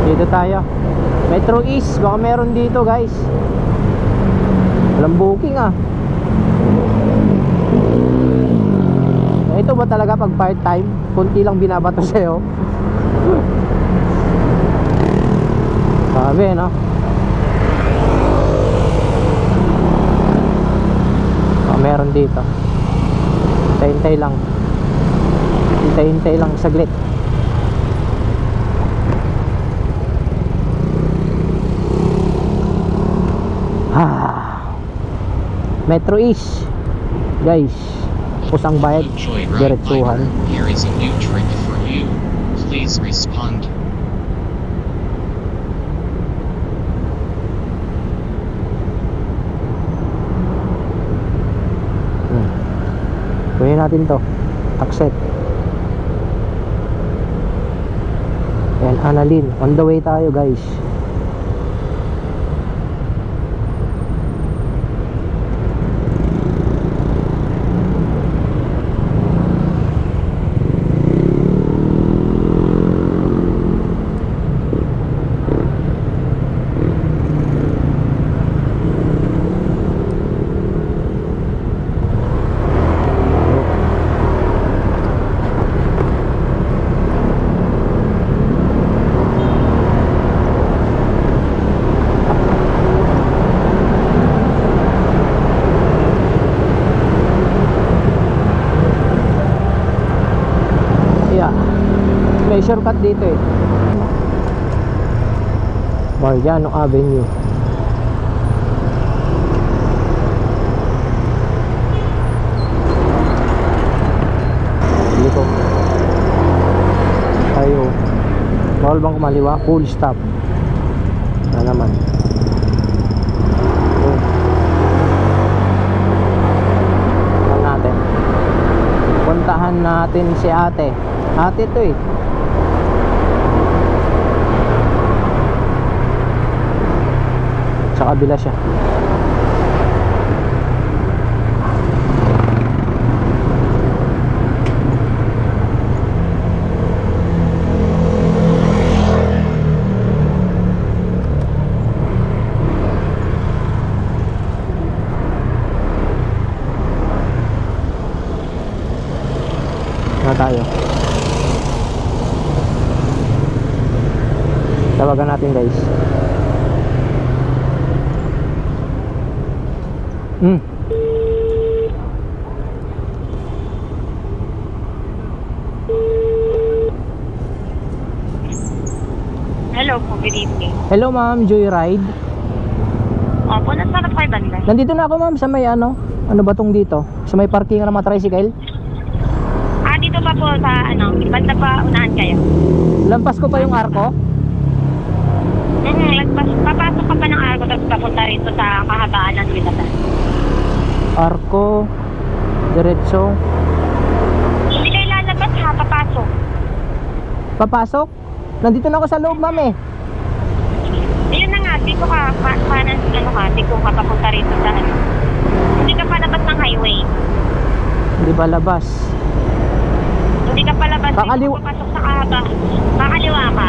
Dito tayo. Metro East, baka meron dito guys. Walang booking ah. Ito ba talaga pag part time? Kunti lang binabato sa'yo. Sabi no? Baka meron dito. Hintay-hintay lang. Hintay-hintay lang saglit. Metro East guys, pusang bayad, diretsuhan. Here is a new trick for you. Please respond. Kunin natin to. Accept. Yan, Annalyn. On the way tayo guys. May shortcut dito eh. Mariano Avenue. Dito tayo. Bawal bang kumaliwa? Full stop na naman. Natin puntahan natin si ate. Ate to eh. Sa kabila siya. Na tayo. Tawagan natin guys. Hello po, good evening. Hello ma'am, Joyride. Opo, nasa na po kayo banda? Nandito na ako ma'am sa may ano ba tong dito? Sa may parking ng mga tricycle. Dito pa po sa banda pa unahan kayo. Lampas ko pa yung arko. Papasok ka pa ng arko tapos papunta rito sa kahabaan ng Milatan. Arko, diretso. Hindi kayo lalabas ha, papasok. Papasok? Nandito na ako sa loob ma'am eh. Ayun na nga, dito ka, dito ka papunta rito sa Hindi ka palabas ng highway. Hindi ba labas? Hindi ka palabas, Kakaliwa. dito papasok sa kahabaan. Kakaliwa ka.